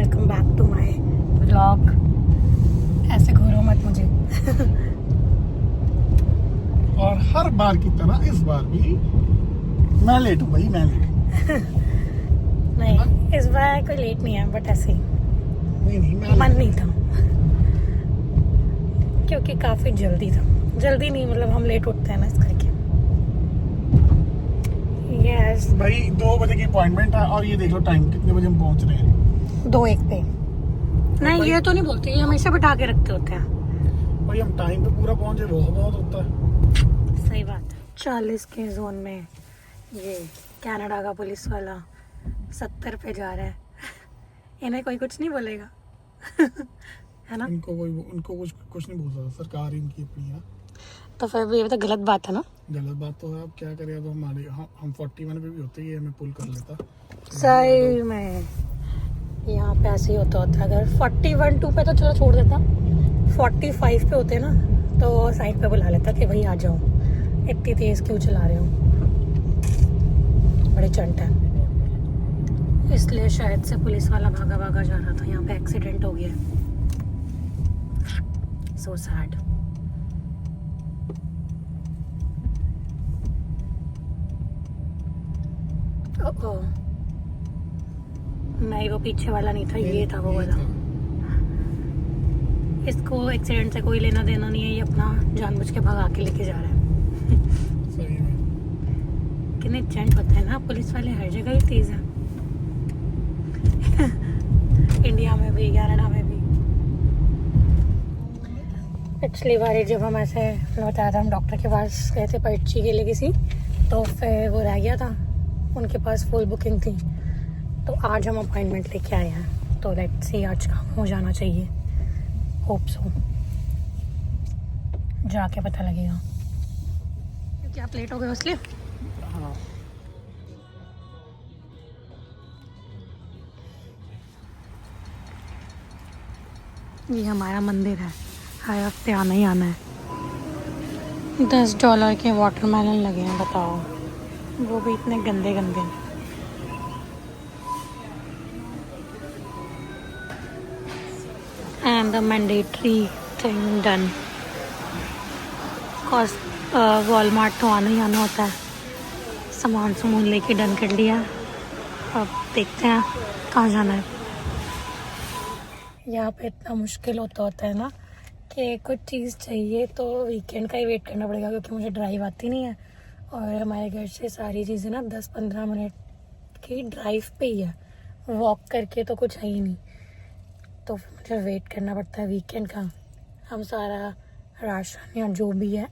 Welcome back to my vlog. ऐसे घूरो मत मुझे। और हर बार की तरह इस बार भी मैं लेट हूँ भाई, मैं लेट। नहीं, इस बार कोई लेट नहीं है, बट ऐसे ही नहीं मैं मन नहीं था, क्योंकि काफी जल्दी था। जल्दी नहीं मतलब हम लेट उठते हैं ना, इस करके। यस, भाई 2 बजे की अपॉइंटमेंट है और ये देख लो टाइम कितने बजे हम पहुंच रहे हैं। 2:01 पे। नहीं, ये तो नहीं बोलते, ये हमेशा बिठा के रखते होते हैं। भाई हम टाइम पे पूरा पहुंचे वो बहुत होता है। सही बात है। 40 के जोन में ये कनाडा का पुलिस वाला 70 पे जा रहा है। इन्हें कोई कुछ नहीं बोलेगा। है ना? उनको कुछ नहीं बोल सकता, सरकार इनकी अपनी है। तो फिर भी ये तो गलत बात है ना। गलत बात तो है, अब क्या करें। अब हमारे हम 41 पे भी होते ही हमें पुल कर लेता। सही में यहाँ पे ऐसे ही होता है। अगर 41-2 पे तो चलो छोड़ देता, 45 पे होते ना तो साइड पे बुला लेता कि भाई आ जाओ, इतनी तेज क्यों चला रहे हो, बड़े चंट है। इसलिए शायद से पुलिस वाला भागा भागा जा रहा था। यहाँ पे एक्सीडेंट हो गया। So sad. नहीं, वो पीछे वाला नहीं था, ये था वो वाला। इसको एक्सीडेंट से कोई लेना देना नहीं है, ये अपना जानबूझ के भगा के लेके जा रहा है। सही में कितने जेंट होते हैं ना पुलिस वाले, हर जगह ही तेज है। इंडिया में भी, कनाडा में भी। पिछली बार जब हम ऐसे बताया था, हम डॉक्टर के पास गए थे पर्ची के लिए किसी, तो फिर वो रह गया था, उनके पास फुल बुकिंग थी। तो आज हम अपॉइंटमेंट लेके आए हैं, तो लेट्स सी आज काम हो जाना चाहिए। होप सो, जाके पता लगेगा। क्योंकि आप लेट हो गए इसलिए। हाँ। ये हमारा मंदिर है, हर हफ्ते आना ही आना है। $10 के वाटरमेलन लगे हैं, बताओ, वो भी इतने गंदे गंदे। And the mandatory thing done. Cost Walmart तो आना ही आना होता है। सामान लेके डन कर लिया। अब देखते हैं कहाँ जाना है। यहाँ पे इतना मुश्किल होता है ना कि कुछ चीज़ चाहिए तो वीकेंड का ही वेट करना पड़ेगा, क्योंकि मुझे ड्राइव आती नहीं है। और हमारे घर से सारी चीज़ें ना 10-15 मिनट की ड्राइव पे ही है, वॉक करके तो कुछ है ही नहीं। तो मुझे वेट करना पड़ता है वीकेंड का। हम सारा राशन या जो भी है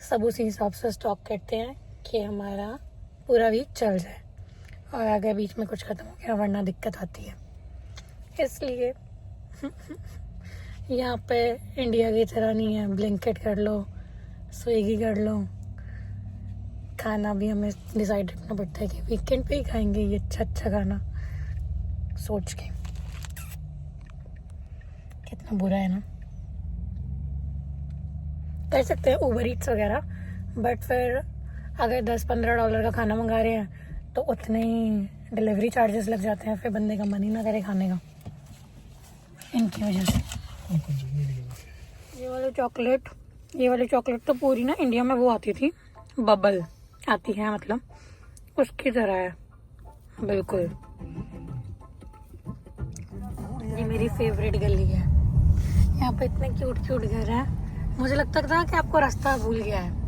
सब उसी हिसाब से स्टॉक करते हैं कि हमारा पूरा वीक चल जाए, और अगर बीच में कुछ ख़त्म हो गया वरना दिक्कत आती है। इसलिए यहाँ पे इंडिया की तरह नहीं है, ब्लिंकिट कर लो, स्विगी कर लो। खाना भी हमें डिसाइड रखना पड़ता है कि वीकेंड पे ही खाएंगे ये अच्छा खाना, सोच के। कितना बुरा है ना। कर सकते हैं ऊबर ईट्स वगैरह, बट फिर अगर $10-15 का खाना मंगा रहे हैं तो उतने ही डिलीवरी चार्जेस लग जाते हैं, फिर बंदे का मन ही ना करे खाने का, इनकी वजह से। ये वाली चॉकलेट तो पूरी ना इंडिया में वो आती थी, बबल आती है, मतलब उसकी तरह है बिल्कुल। ये मेरी फेवरेट गली है। यहाँ पे इतने क्यूट क्यूट घर हैं, मुझे लगता था कि आपको रास्ता भूल गया है।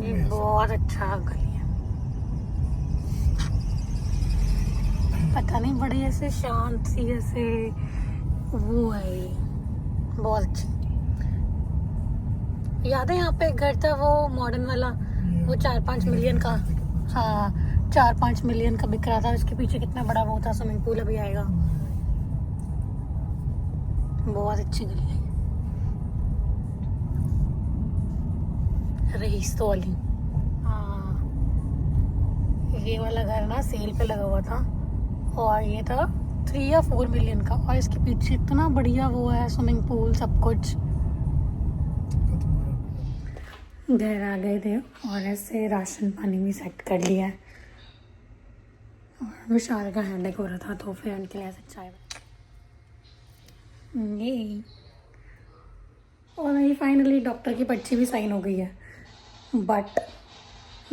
ये बहुत अच्छा गली है, पता नहीं, बड़ी ऐसे शांत सी जैसे वो है, बहुत अच्छी। याद है यहाँ पे एक घर था वो मॉडर्न वाला, वो 4-5 मिलियन का, हाँ 4-5 मिलियन का बिक रहा था। उसके पीछे कितना बड़ा वो था, स्विमिंग पूल अभी आएगा। बहुत अच्छी गली है, रईस तो वाली। हाँ, ये वाला घर ना सेल पे लगा हुआ था, और ये था 3 या 4 मिलियन का, और इसके पीछे इतना बढ़िया वो है, स्विमिंग पूल सब कुछ। घर आ गए थे और ऐसे राशन पानी भी सेट कर लिया है, और विशाल का हैंडेक हो रहा था तो फिर उनके लिए ऐसे चाय ये। और मेरी फाइनली डॉक्टर की पर्ची भी साइन हो गई है, बट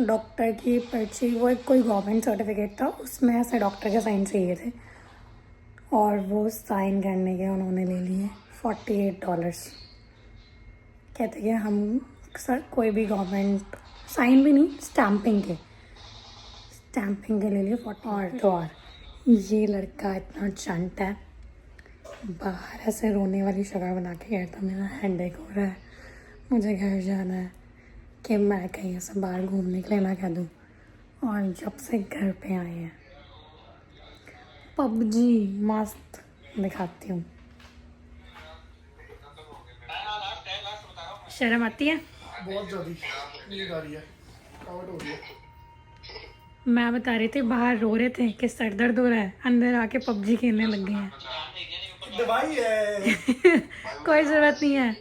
डॉक्टर की पर्ची वो एक कोई गवर्नमेंट सर्टिफिकेट था, उसमें ऐसे डॉक्टर के साइन चाहिए थे और वो साइन करने के उन्होंने ले लिए $48। कहते कि हम सर कोई भी गवर्नमेंट साइन भी नहीं, स्टैंपिंग के ले लिए 40। और तो और ये लड़का इतना चंट है, बाहर ऐसे रोने वाली शक्ल बना के गया था मेरा हेडेक हो रहा है, मुझे घर जाना है, कि मैं कहीं ऐसे बाहर घूमने के लिए ना कह दूँ। और जब से घर पे आए हैं पबजी मस्त दिखाती हूँ। शर्म आती है? बहुत ज़्यादा नींद आ रही है, थकावट हो रही है। मैं बता रही थी बाहर रो रहे थे कि सर दर्द हो रहा है, अंदर आके पबजी खेलने लग गए हैं। दवाई है। कोई ज़रूरत नहीं है,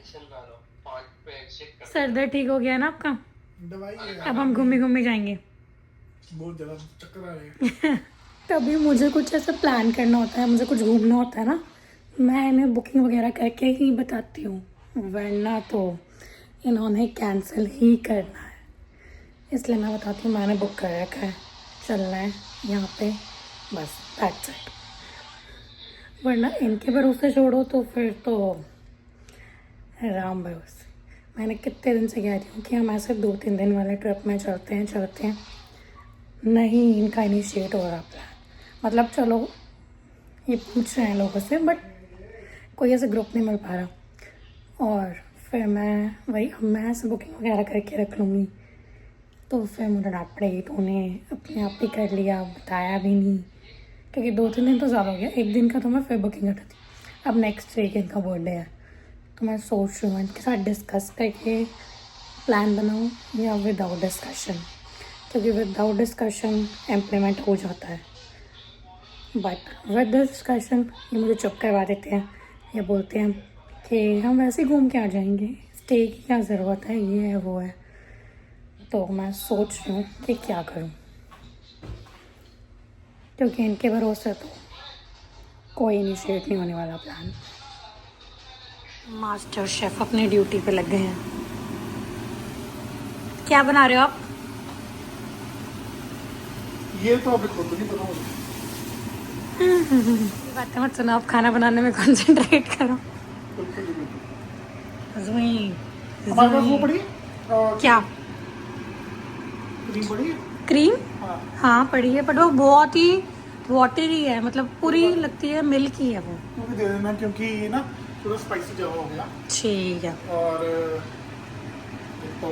सर दर्द ठीक हो गया है ना आपका? दवाई है। अब हम घूमी जाएंगे। बहुत ज़्यादा चक्कर आ रहे हैं। तभी मुझे कुछ ऐसा प्लान करना होता है, मुझे कुछ घूमना होता है ना, मैं इन्हें बुकिंग वगैरह करके ही बताती हूँ, वरना तो इन्होंने कैंसिल ही करना है। इसलिए मैं बताती हूँ मैंने बुक कर रखा है, चलना है यहाँ पे, बस दैट्स इट। वरना इनके भरोसे छोड़ो तो फिर तो राम भरोसे। मैंने कितने दिन से कह रही हूँ कि हम ऐसे 2-3 दिन वाले ट्रिप में चलते हैं, नहीं इनका इनिशिएट हो रहा प्लान। मतलब चलो ये पूछ रहे हैं लोगों से, बट कोई ऐसे ग्रुप नहीं मिल पा रहा। और फिर मैं ऐसे बुकिंग वगैरह करके रख लूँगी तो फिर मुझे डांट पड़ेगी, तो उन्हें अपने आप ही कर लिया, बताया भी नहीं, क्योंकि 2-3 दिन तो ज़्यादा हो गया। एक दिन का तो मैं फिर बुकिंग कर थी। अब नेक्स्ट वीक इनका बर्थडे है तो मैं सोच रही हूँ इनके साथ डिस्कस करके प्लान बनाऊँ या विदाउट डिस्कशन, क्योंकि विदाउट डिस्कशन इम्प्लीमेंट हो जाता है, बट विद डिस्कशन ये मुझे चुप करवा देते हैं या बोलते हैं कि हम वैसे ही घूम के आ जाएंगे, स्टे की क्या ज़रूरत है, ये है वो है। तो मैं सोच रही हूँ कि क्या करूँ, क्योंकि इनके भरोसे तो कोई इनिशिएट नहीं होने वाला प्लान। मास्टर शेफ अपनी ड्यूटी पे लग गए हैं। क्या बना रहे हो आप? ये तो अभी खुद नहीं पता मुझे। बातें मत सुनो, आप खाना बनाने में कंसंट्रेट करो। हमारे पास वो पड़ी क्या क्रीम पड़ी है? क्रीम? हाँ। हाँ पड़ी है, बट वो बहुत ही वाटरी है, मतलब पूरी लगती है, मिल्क ही है वो। मुझे दे देना, क्योंकि ये ना थोड़ा स्पाइसी ज़्यादा हो गया ठीक है। और एक तो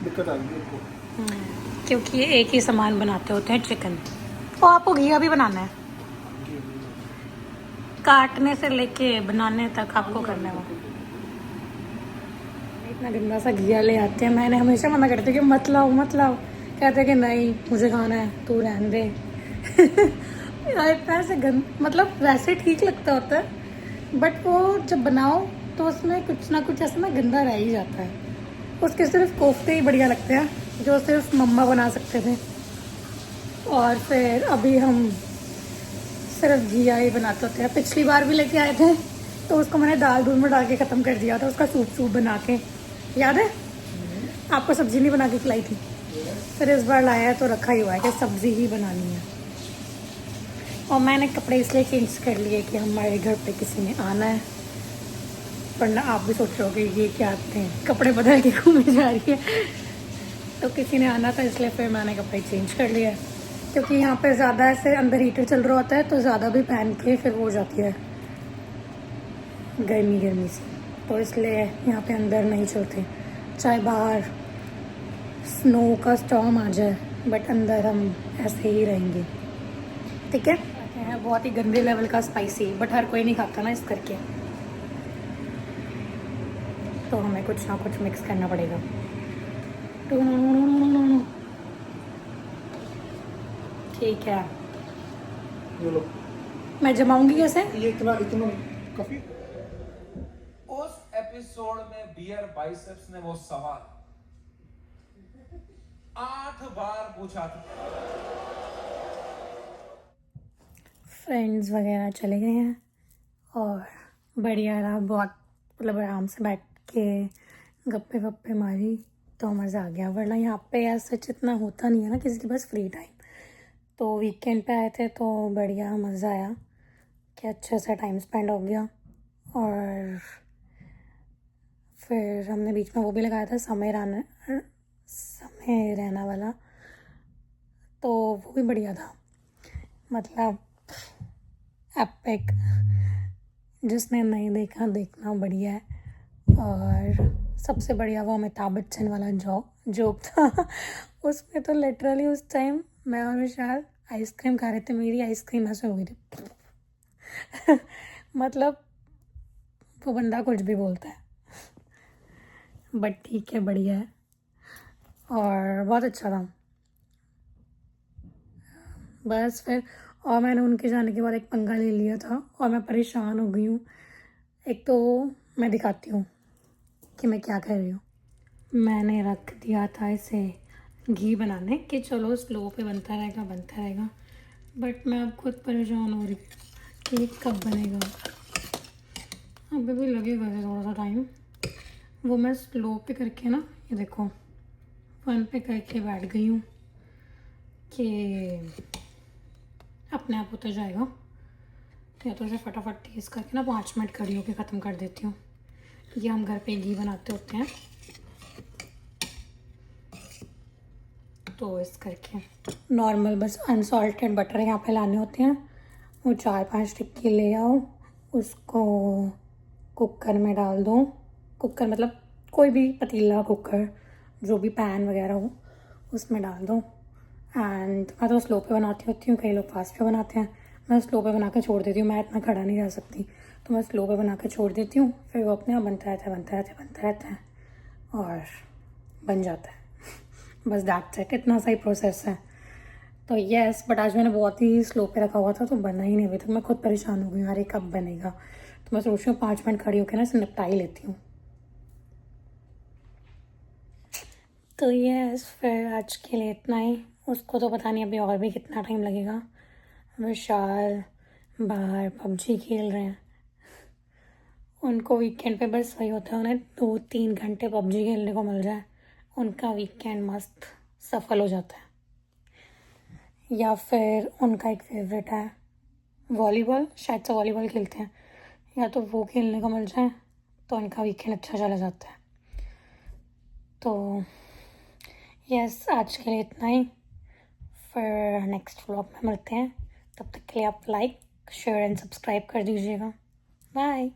दिक्कत आ रही है आपको। क्योंकि ये एक ही सामान बनाते होते हैं, चिकन। तो आपको घिया भी बनाना है, काटने से लेके बनाने तक आपको करना है। वो इतना गंदा सा घिया ले आते हैं, मैंने हमेशा मना करती हूँ कि मत लाओ। कहते हैं कि नहीं मुझे खाना है, तू रहने दे। यार इतना ऐसे मतलब वैसे ठीक लगता होता है, बट वो जब बनाओ तो उसमें कुछ ना कुछ ऐसा ना गंदा रह ही जाता है। उसके सिर्फ कोफ्ते ही बढ़िया लगते हैं, जो सिर्फ मम्मा बना सकते थे। और फिर अभी हम सिर्फ घिया ही बनाते होते हैं। पिछली बार भी लेके आए थे तो उसको मैंने दाल दूध में डाल के ख़त्म कर दिया था, उसका सूप बना के, याद है? आपको सब्ज़ी नहीं बना के खिलाई थी। फिर इस बार लाया है तो रखा ही हुआ है कि सब्ज़ी ही बनानी है। और मैंने कपड़े इसलिए चेंज कर लिए कि हमारे घर पे किसी ने आना है, वरना आप भी सोच रहे होगे ये क्या आते हैं कपड़े बदल के घूमे जा रही है। तो किसी ने आना था, इसलिए फिर मैंने कपड़े चेंज कर लिए, क्योंकि यहाँ पे ज़्यादा ऐसे अंदर हीटर चल रहा होता है तो ज़्यादा भी पहन के फिर वो हो जाती है गर्मी सी, तो इसलिए यहाँ पे अंदर नहीं चलते। चाहे बाहर स्नो का स्टॉर्म आ जाए, बट अंदर हम ऐसे ही रहेंगे, ठीक है? बहुत ही गंदे लेवल का स्पाइसी, बट हर कोई नहीं खाता ना इस करके, तो हमें कुछ ना कुछ मिक्स करना पड़ेगा। ठीक है, ये लो। मैं जमाऊंगी कैसे? ये इतना काफी। उस एपिसोड में बियर बाइसेप्स ने वो सवाल 8 बार पूछा था। फ्रेंड्स वगैरह चले गए हैं और बढ़िया रहा बहुत, मतलब आराम से बैठ के गप्पे वप्पे मारी तो मज़ा आ गया। वरना यहाँ पे ऐसा सच इतना होता नहीं है ना किसी के पास फ्री टाइम। तो वीकेंड पे आए थे तो बढ़िया मज़ा आया कि अच्छे से टाइम स्पेंड हो गया। और फिर हमने बीच में वो भी लगाया था समय रैना वाला, तो वो भी बढ़िया था। मतलब एपिक, जिसने नहीं देखा देखना बढ़िया है। और सबसे बढ़िया वो अमिताभ बच्चन वाला जोक था उसमें तो लिटरली उस टाइम मैं और विशाल आइसक्रीम खा रहे थे, मेरी आइसक्रीम ऐसे हो गई थी मतलब वो बंदा कुछ भी बोलता है, बट ठीक है, बढ़िया है और बहुत अच्छा था। बस फिर और मैंने उनके जाने के बाद एक पंगा ले लिया था और मैं परेशान हो गई हूँ। एक तो मैं दिखाती हूँ कि मैं क्या कर रही हूँ। मैंने रख दिया था इसे घी बनाने कि चलो स्लो पे बनता रहेगा, बट मैं अब खुद परेशान हो रही कि ये कब बनेगा। अभी भी लगेगा थोड़ा सा टाइम। वो मैं स्लो पे करके ना, ये देखो 1 पे करके बैठ गई हूँ कि अपने आप होता जाएगा। तो या तो इसे फटाफट तेज़ करके ना 5 मिनट खड़ी होकर ख़त्म कर देती हूँ। ये हम घर पे घी बनाते होते हैं तो इस करके नॉर्मल बस अनसॉल्टेड बटर यहाँ पे लाने होते हैं। वो 4-5 टिक्की ले आओ, उसको कुकर में डाल दो। कुकर मतलब कोई भी पतीला, कुकर, जो भी पैन वगैरह हो उसमें डाल दो। एंड मैं तो स्लो पे बनाती होती हूँ, कई लोग फास्ट पे बनाते हैं। मैं स्लो पे बना के छोड़ देती हूँ, मैं इतना खड़ा नहीं रह सकती, तो मैं स्लो पे बना के छोड़ देती हूँ। फिर वो अपने आप बनता रहता है और बन जाता है। बस दैट्स इट, इतना सही प्रोसेस है। तो यस, बट आज मैंने बहुत ही स्लो पे रखा हुआ था तो बना ही नहीं अभी तक। मैं खुद परेशान हो गई, अरे कब बनेगा। तो मैं सोच रही हूँ 5 मिनट खड़ी होकर ना इसे निपटा ही लेती हूँ। तो यस, फिर आज के लिए इतना ही। उसको तो पता नहीं अभी और भी कितना टाइम लगेगा। विशाल बाहर पबजी खेल रहे हैं। उनको वीकेंड पे बस वही होता है, उन्हें 2-3 घंटे पबजी खेलने को मिल जाए, उनका वीकेंड मस्त सफल हो जाता है। या फिर उनका एक फेवरेट है वॉलीबॉल, शायद से वॉलीबॉल खेलते हैं, या तो वो खेलने को मिल जाए तो उनका वीकेंड अच्छा चला जाता है। तो यस, आज के लिए इतना ही। फिर नेक्स्ट व्लॉग में मिलते हैं, तब तक के लिए आप लाइक, शेयर एंड सब्सक्राइब कर दीजिएगा। बाय।